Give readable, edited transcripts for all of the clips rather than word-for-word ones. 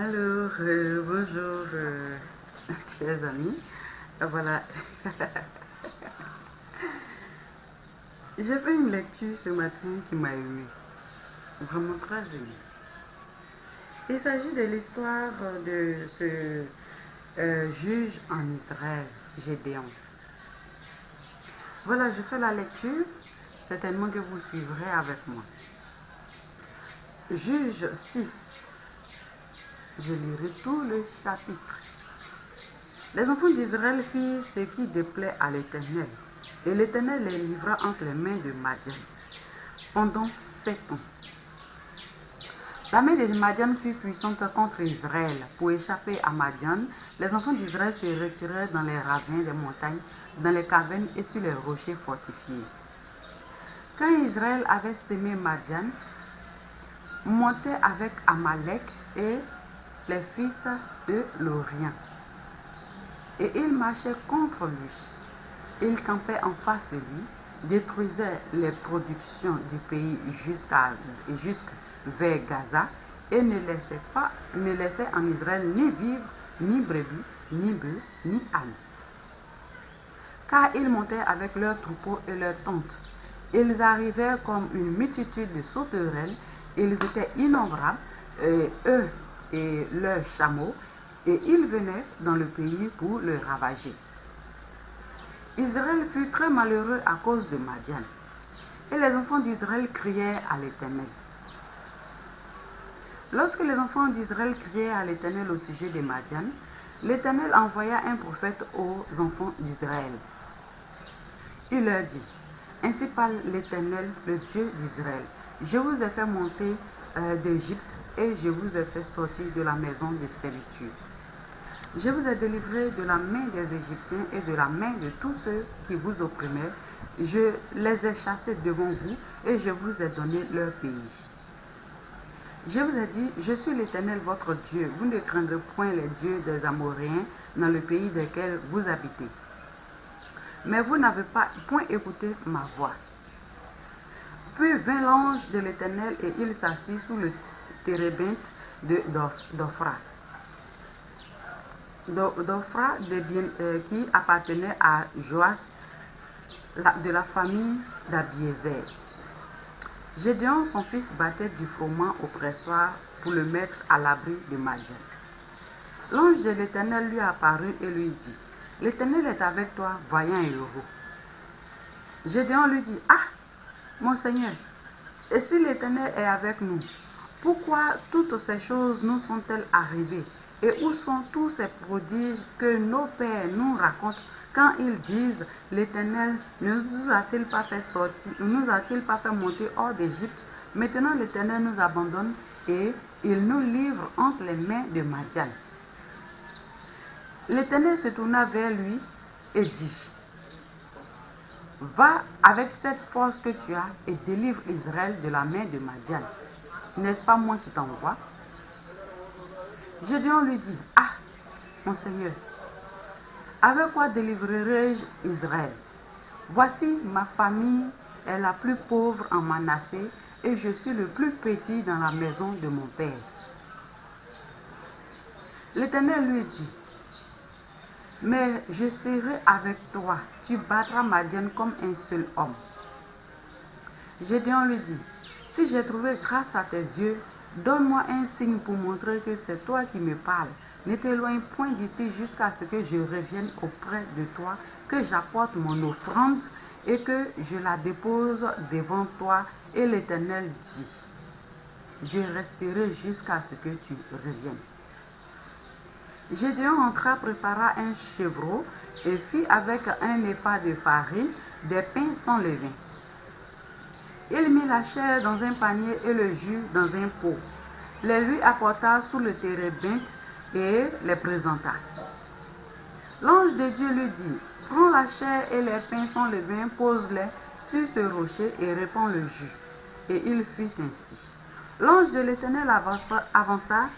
Alors, bonjour, chers amis. Voilà, j'ai fait une lecture ce matin qui m'a ému, vraiment très ému. Il s'agit de l'histoire de ce juge en Israël, Gédéon. Voilà, je fais la lecture, certainement que vous suivrez avec moi. Juge 6, je lirai tout le chapitre. Les enfants d'Israël firent ce qui déplaît à l'Éternel, et l'Éternel les livra entre les mains de Madian pendant 7 ans. La main de Madian fut puissante contre Israël. Pour échapper à Madian, les enfants d'Israël se retirèrent dans les ravins des montagnes, dans les cavernes et sur les rochers fortifiés. Quand Israël avait sémé Madian, montait avec Amalek et les fils de l'Orient. Et il marchait contre lui. Il campait en face de lui, détruisait les productions du pays jusque vers Gaza et ne laissait en Israël ni vivre, ni brebis, ni bœufs, ni ânes. Car ils montaient avec leurs troupeaux et leurs tentes. Ils arrivèrent comme une multitude de sauterelles. Ils étaient innombrables, eux et leurs chameaux, et ils venaient dans le pays pour le ravager. Israël fut très malheureux à cause de Madian. Et les enfants d'Israël crièrent à l'Éternel. Lorsque les enfants d'Israël crièrent à l'Éternel au sujet de Madian, l'Éternel envoya un prophète aux enfants d'Israël. Il leur dit, ainsi parle l'Éternel, le Dieu d'Israël. Je vous ai fait monter d'Égypte et je vous ai fait sortir de la maison de servitude. Je vous ai délivré de la main des Égyptiens et de la main de tous ceux qui vous opprimaient. Je les ai chassés devant vous et je vous ai donné leur pays. Je vous ai dit, je suis l'Éternel votre Dieu. Vous ne craindrez point les dieux des Amoréens dans le pays desquels vous habitez. Mais vous n'avez point écouté ma voix. Puis vint l'ange de l'Éternel et il s'assit sous le térébinthe d'Ophra. D'Ophra qui appartenait à Joas de la famille d'Abiézer. Gédéon, son fils, battait du froment au pressoir pour le mettre à l'abri de Madian. L'ange de l'Éternel lui apparut et lui dit, l'Éternel est avec toi, vaillant et heureux. Gédéon lui dit, ah, mon Seigneur, et si l'Éternel est avec nous, pourquoi toutes ces choses nous sont-elles arrivées? Et où sont tous ces prodiges que nos pères nous racontent quand ils disent, l'Éternel ne nous a-t-il pas fait sortir, ne nous a-t-il pas fait monter hors d'Égypte? Maintenant l'Éternel nous abandonne et il nous livre entre les mains de Madian. L'Éternel se tourna vers lui et dit, va avec cette force que tu as et délivre Israël de la main de Madian. N'est-ce pas moi qui t'envoie? Gédéon lui dit, ah, mon Seigneur, avec quoi délivrerai-je Israël? Voici, ma famille est la plus pauvre en Manassé et je suis le plus petit dans la maison de mon père. L'Éternel lui dit, mais je serai avec toi, tu battras Madian comme un seul homme. Gédéon lui dit, si j'ai trouvé grâce à tes yeux, donne-moi un signe pour montrer que c'est toi qui me parles. Ne t'éloigne point d'ici jusqu'à ce que je revienne auprès de toi, que j'apporte mon offrande et que je la dépose devant toi. Et l'Éternel dit, je resterai jusqu'à ce que tu reviennes. Gédéon entra, prépara un chevreau et fit avec un épha de farine des pains sans levain. Il mit la chair dans un panier et le jus dans un pot. Les lui apporta sous le térébinthe et les présenta. L'ange de Dieu lui dit, prends la chair et les pains sans levain, pose-les sur ce rocher et répands le jus. Et il fit ainsi. L'ange de l'Éternel avança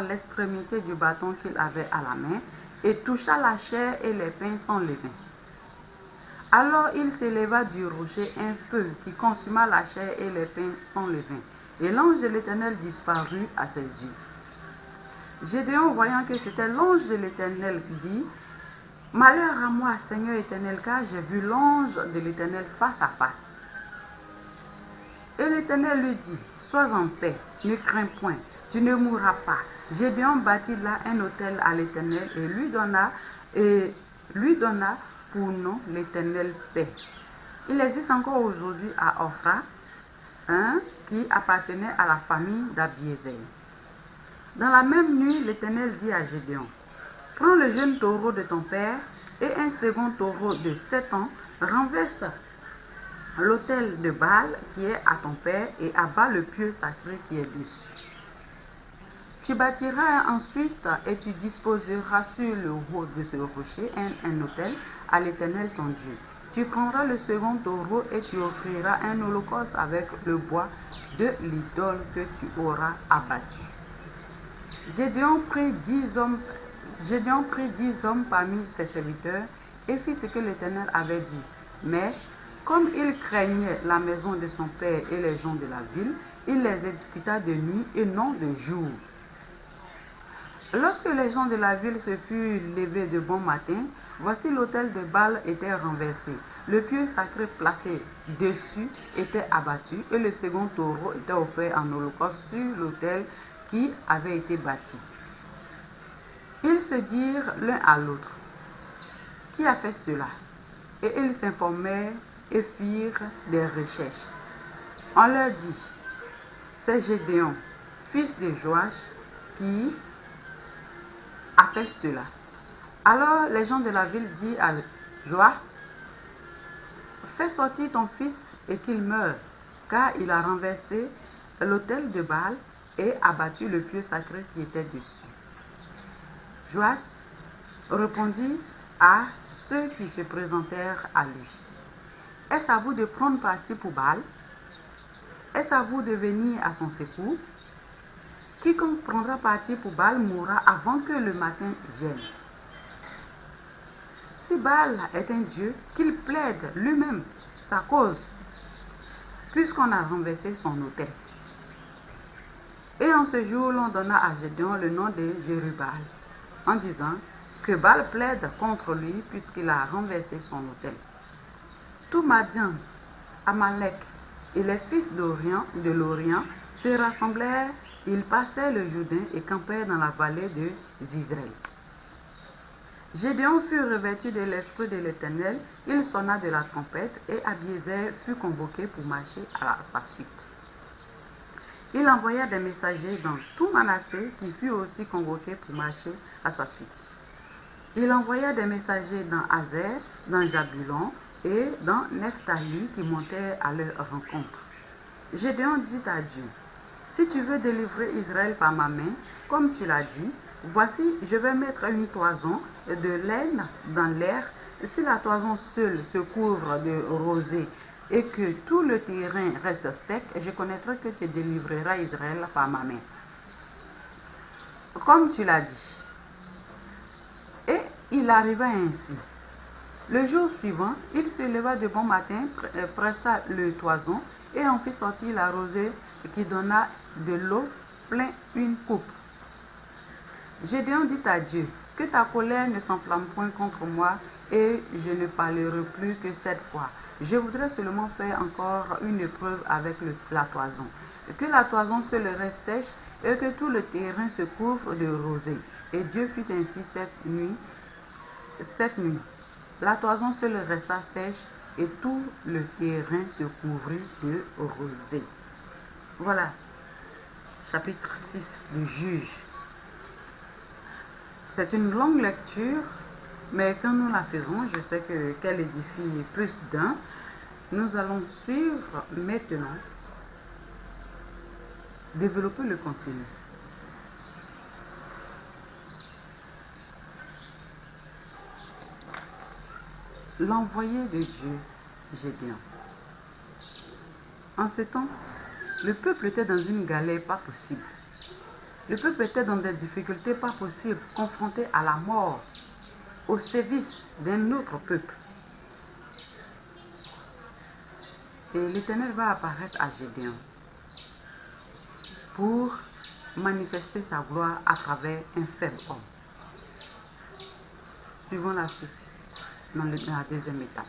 l'extrémité du bâton qu'il avait à la main et toucha la chair et les pains sans levain. Alors il s'éleva du rocher un feu qui consuma la chair et les pains sans levain. Et l'ange de l'Éternel disparut à ses yeux. Gédéon, voyant que c'était l'ange de l'Éternel, dit: Malheur à moi, Seigneur Éternel, car j'ai vu l'ange de l'Éternel face à face. Et l'Éternel lui dit: Sois en paix, ne crains point, tu ne mourras pas. Gédéon bâtit là un autel à l'Éternel et lui donna pour nom l'Éternel paix. Il existe encore aujourd'hui à Ophra un qui appartenait à la famille d'Abiézer. Dans la même nuit, l'Éternel dit à Gédéon: Prends le jeune taureau de ton père et un second taureau de 7 ans, renverse l'autel de Baal qui est à ton père et abat le pieu sacré qui est dessus. Tu bâtiras ensuite et tu disposeras sur le haut de ce rocher un autel à l'Éternel ton Dieu. Tu prendras le second taureau et tu offriras un holocauste avec le bois de l'idole que tu auras abattu. Gédéon prit 10 hommes parmi ses serviteurs et fit ce que l'Éternel avait dit. Mais comme il craignait la maison de son père et les gens de la ville, il les exécuta de nuit et non de jour. Lorsque les gens de la ville se furent levés de bon matin, voici l'autel de Baal était renversé. Le pieu sacré placé dessus était abattu et le second taureau était offert en holocauste sur l'autel qui avait été bâti. Ils se dirent l'un à l'autre: Qui a fait cela? Et ils s'informèrent et firent des recherches. On leur dit: C'est Gédéon, fils de Joash, qui a fait cela. Alors les gens de la ville dirent à Joas: Fais sortir ton fils et qu'il meure, car il a renversé l'autel de Baal et abattu le pieu sacré qui était dessus. Joas répondit à ceux qui se présentèrent à lui: Est-ce à vous de prendre parti pour Baal? Est-ce à vous de venir à son secours? Quiconque prendra parti pour Baal mourra avant que le matin vienne. Si Baal est un dieu, qu'il plaide lui-même sa cause, puisqu'on a renversé son autel. Et en ce jour, l'on donna à Gédéon le nom de Jérubbaal, en disant que Baal plaide contre lui puisqu'il a renversé son autel. Tout Madian, Amalek et les fils de l'Orient se rassemblèrent. Ils passèrent le Jourdain et campèrent dans la vallée de Zizraïl. Gédéon fut revêtu de l'esprit de l'Éternel, il sonna de la trompette et Abiézer fut convoqué pour marcher à sa suite. Il envoya des messagers dans tout Manassé qui fut aussi convoqué pour marcher à sa suite. Il envoya des messagers dans Azer, dans Jabulon et dans Nephtali qui montèrent à leur rencontre. Gédéon dit à Dieu: Si tu veux délivrer Israël par ma main, comme tu l'as dit, voici, je vais mettre une toison de laine dans l'air. Si la toison seule se couvre de rosée et que tout le terrain reste sec, je connaîtrai que tu délivreras Israël par ma main. Comme tu l'as dit. Et il arriva ainsi. Le jour suivant, il se leva de bon matin, pressa le toison et en fit sortir la rosée qui donna de l'eau plein une coupe. Gédéon dit à Dieu: Que ta colère ne s'enflamme point contre moi et je ne parlerai plus que cette fois. Je voudrais seulement faire encore une épreuve avec la toison. Que la toison se le reste sèche et que tout le terrain se couvre de rosée. Et Dieu fit ainsi cette nuit. La toison se le resta sèche et tout le terrain se couvrit de rosée. Voilà, chapitre 6 de Juge. C'est une longue lecture, mais quand nous la faisons, je sais qu'elle édifie plus d'un. Nous allons suivre maintenant, développer le contenu. L'envoyé de Dieu, Gédéon. En ce temps, le peuple était dans une galère pas possible. Le peuple était dans des difficultés pas possibles, confronté à la mort, au service d'un autre peuple. Et l'Éternel va apparaître à Gédéon. pour manifester sa gloire à travers un faible homme. Suivons la suite dans la deuxième étape.